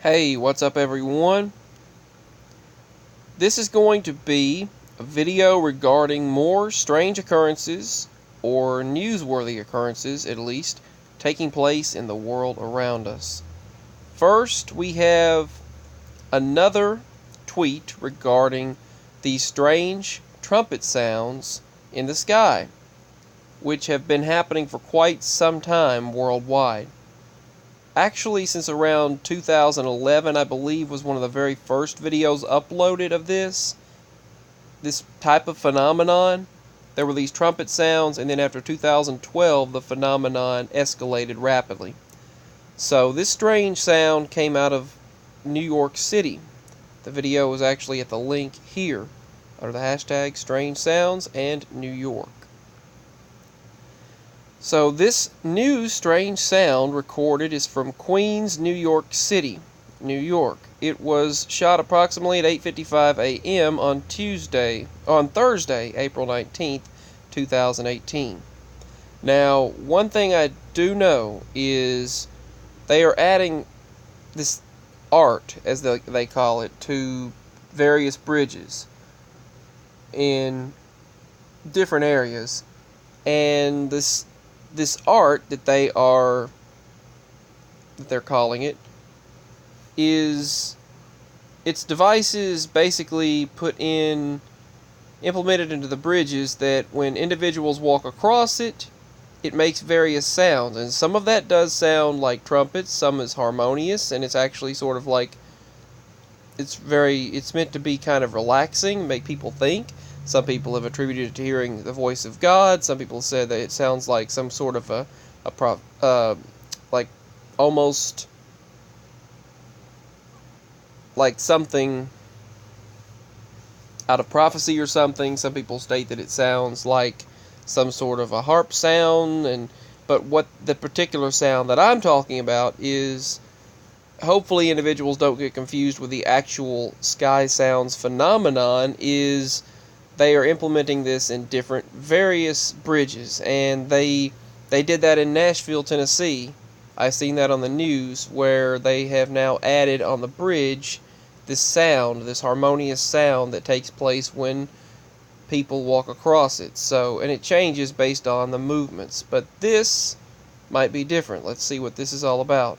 Hey, what's up everyone? This is going to be a video regarding more strange occurrences, or newsworthy occurrences at least, taking place in the world around us. First, we have another tweet regarding the strange trumpet sounds in the sky, which have been happening for quite some time worldwide. Actually, since around 2011, I believe, was one of the very first videos uploaded of this type of phenomenon. There were these trumpet sounds, and then after 2012, the phenomenon escalated rapidly. So this strange sound came out of New York City. The video is actually at the link here, under the hashtag Strange Sounds and New York. So this new strange sound recorded is from Queens, New York City, New York. It was shot approximately at 8:55 a.m. on Thursday, April 19th, 2018. Now, one thing I do know is they are adding this art, as they call it, to various bridges in different areas, and this art that they're calling it is, its devices basically implemented into the bridges, that when individuals walk across it, it makes various sounds, and some of that does sound like trumpets, some is harmonious, and it's actually sort of like, it's meant to be kind of relaxing, make people think. Some people have attributed it to hearing the voice of God. Some people said that it sounds like some sort of like almost like something out of prophecy or something. Some people state that it sounds like some sort of a harp sound, but what the particular sound that I'm talking about is, hopefully individuals don't get confused with the actual sky sounds phenomenon, is they are implementing this in various bridges, and they did that in Nashville, Tennessee. I've seen that on the news, where they have now added on the bridge this harmonious sound that takes place when people walk across it. So, and it changes based on the movements, but this might be different. Let's see what this is all about.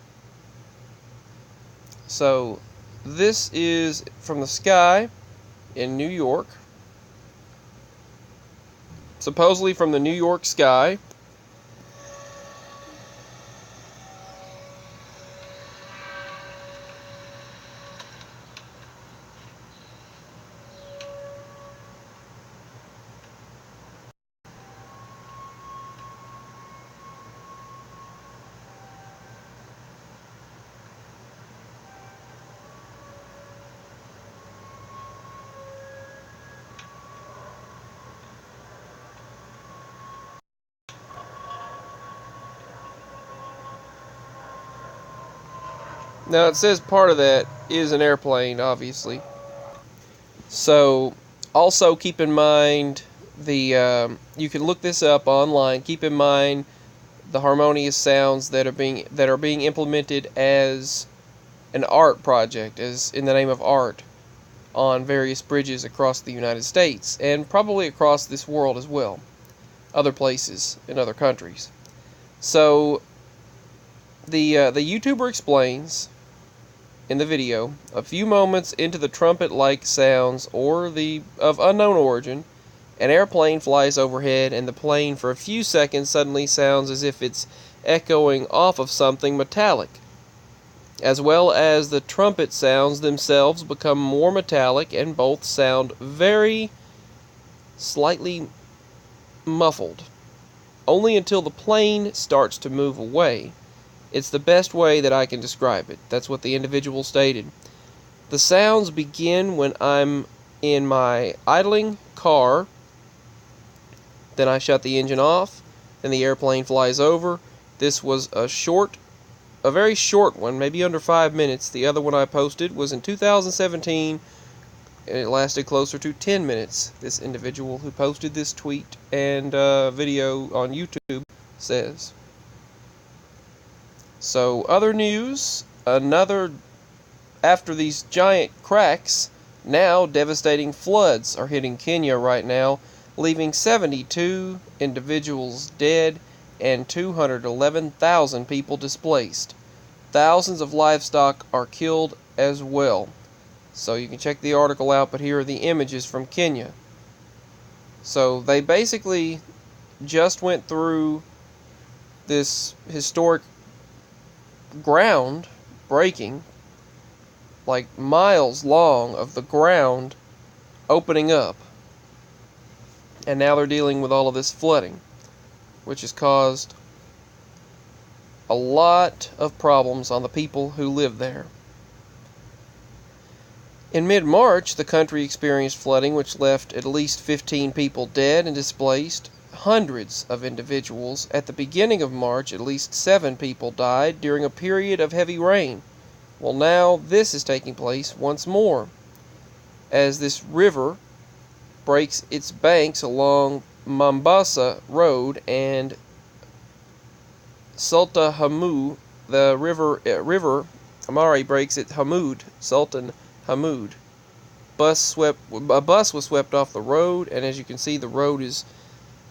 So, this is from the sky in New York. Supposedly from the New York sky. Now it says part of that is an airplane, obviously. So, also keep in mind you can look this up online. Keep in mind the harmonious sounds that are being implemented as an art project, as in the name of art, on various bridges across the United States, and probably across this world as well, other places in other countries. So the YouTuber explains in the video, a few moments into the trumpet-like sounds of unknown origin, an airplane flies overhead, and the plane for a few seconds suddenly sounds as if it's echoing off of something metallic, as well as the trumpet sounds themselves become more metallic, and both sound very slightly muffled, only until the plane starts to move away. It's the best way that I can describe it. That's what the individual stated. The sounds begin when I'm in my idling car. Then I shut the engine off. Then the airplane flies over. This was a very short one, maybe under 5 minutes. The other one I posted was in 2017, and it lasted closer to 10 minutes. This individual who posted this tweet and video on YouTube says. So, other news, another after these giant cracks, now devastating floods are hitting Kenya right now, leaving 72 individuals dead and 211,000 people displaced. Thousands of livestock are killed as well. So you can check the article out, but here are the images from Kenya. So they basically just went through this historic ground breaking, like miles long of the ground opening up. And now they're dealing with all of this flooding, which has caused a lot of problems on the people who live there. In mid-March, the country experienced flooding which left at least 15 people dead and displaced hundreds of individuals. At the beginning of March, at least 7 people died during a period of heavy rain. Well, now this is taking place once more, as this river breaks its banks along Mombasa Road and Sultan Hamoud. The river Amari breaks at Hamoud, Sultan Hamoud. A bus was swept off the road, and as you can see, the road is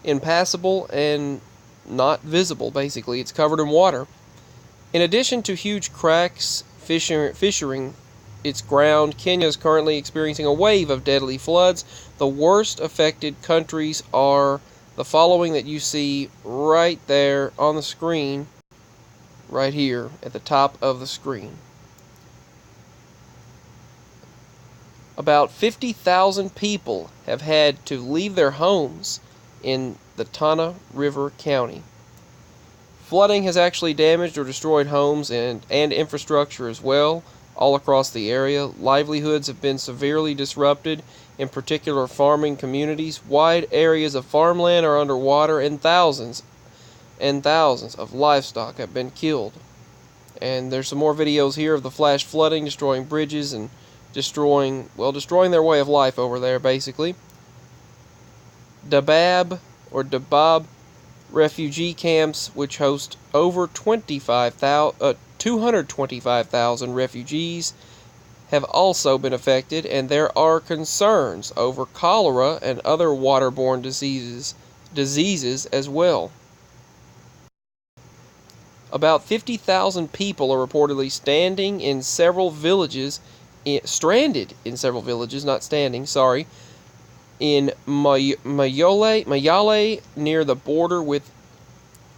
impassable and not visible. Basically, it's covered in water. In addition to huge cracks fissuring its ground, Kenya is currently experiencing a wave of deadly floods. The worst affected countries are the following that you see right there on the screen, right here at the top of the screen. About 50,000 people have had to leave their homes in the Tana River County. Flooding has actually damaged or destroyed homes and infrastructure as well, all across the area. Livelihoods have been severely disrupted, in particular farming communities. Wide areas of farmland are underwater, and thousands of livestock have been killed. And there's some more videos here of the flash flooding, destroying bridges and destroying their way of life over there, basically. Dabab refugee camps, which host over 225,000 refugees, have also been affected, and there are concerns over cholera and other waterborne diseases as well. About 50,000 people are reportedly stranded in several villages, in Mayale near the border with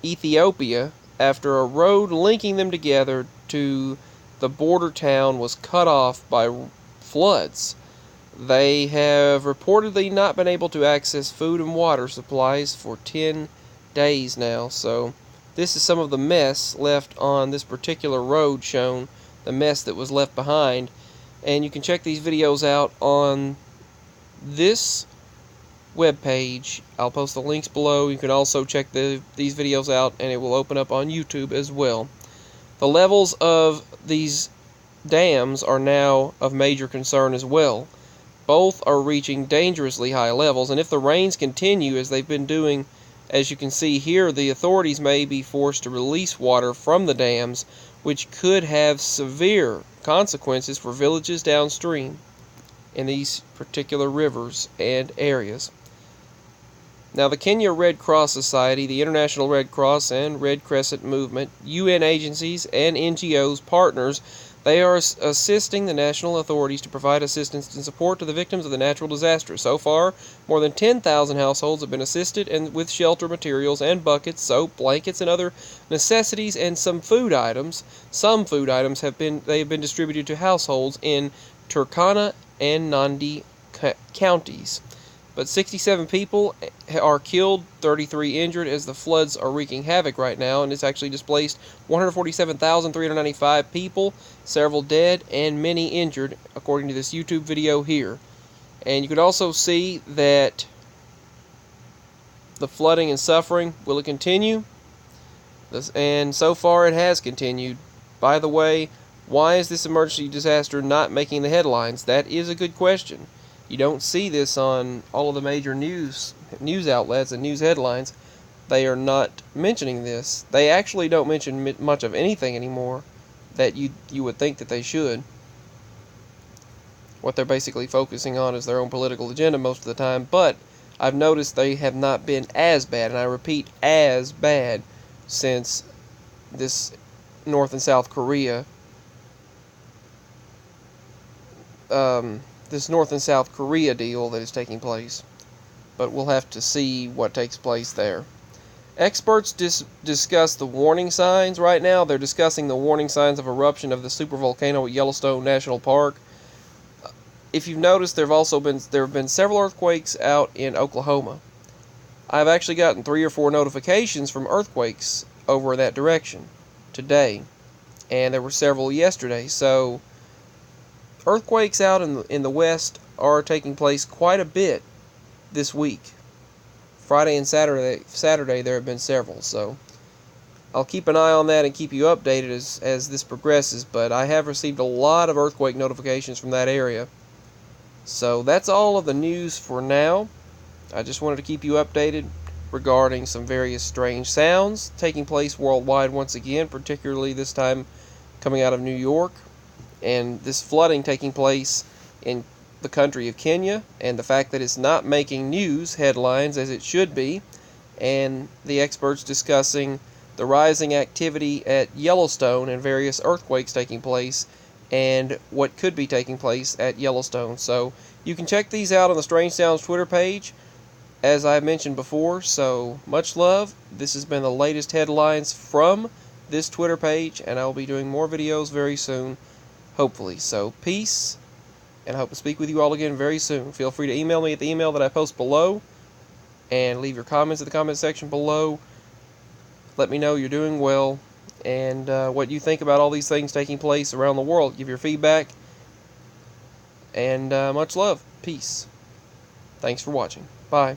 Ethiopia after a road linking them together to the border town was cut off by floods. They have reportedly not been able to access food and water supplies for 10 days now. So this is some of the mess left on this particular road shown, the mess that was left behind. And you can check these videos out on this webpage. I'll post the links below. You can also check these videos out, and it will open up on YouTube as well. The levels of these dams are now of major concern as well. Both are reaching dangerously high levels, and if the rains continue as they've been doing, as you can see here, the authorities may be forced to release water from the dams, which could have severe consequences for villages downstream in these particular rivers and areas. Now, the Kenya Red Cross Society, the International Red Cross and Red Crescent Movement, UN agencies, and NGOs partners, they are assisting the national authorities to provide assistance and support to the victims of the natural disaster. So far, more than 10,000 households have been assisted and with shelter materials and buckets, soap, blankets, and other necessities, and some food items. Some food items have been distributed to households in Turkana and Nandi counties. But 67 people are killed, 33 injured, as the floods are wreaking havoc right now, and it's actually displaced 147,395 people, several dead, and many injured, according to this YouTube video here. And you can also see that the flooding and suffering, will it continue? And so far it has continued. By the way, why is this emergency disaster not making the headlines? That is a good question. You don't see this on all of the major news outlets and news headlines. They are not mentioning this. They actually don't mention much of anything anymore that you would think that they should. what they're basically focusing on is their own political agenda most of the time, but I've noticed they have not been as bad, and I repeat, as bad, since this North and South Korea deal that is taking place. But we'll have to see what takes place there. Experts discuss the warning signs right now. They're discussing the warning signs of eruption of the supervolcano at Yellowstone National Park. If you've noticed, there have been several earthquakes out in Oklahoma. I've actually gotten 3 or 4 notifications from earthquakes over that direction today, and there were several yesterday. So earthquakes out in the west are taking place quite a bit this week. Friday and Saturday there have been several, so I'll keep an eye on that and keep you updated as this progresses, but I have received a lot of earthquake notifications from that area. So that's all of the news for now. I just wanted to keep you updated regarding some various strange sounds taking place worldwide once again, particularly this time coming out of New York, and this flooding taking place in the country of Kenya, and the fact that it's not making news headlines as it should be, and the experts discussing the rising activity at Yellowstone and various earthquakes taking place and what could be taking place at Yellowstone. So you can check these out on the Strange Sounds Twitter page, as I mentioned before. So much love. This has been the latest headlines from this Twitter page, and I'll be doing more videos very soon, hopefully. So peace, and I hope to speak with you all again very soon. Feel free to email me at the email that I post below, and leave your comments in the comment section below. Let me know you're doing well, and what you think about all these things taking place around the world. Give your feedback, and much love. Peace. Thanks for watching. Bye.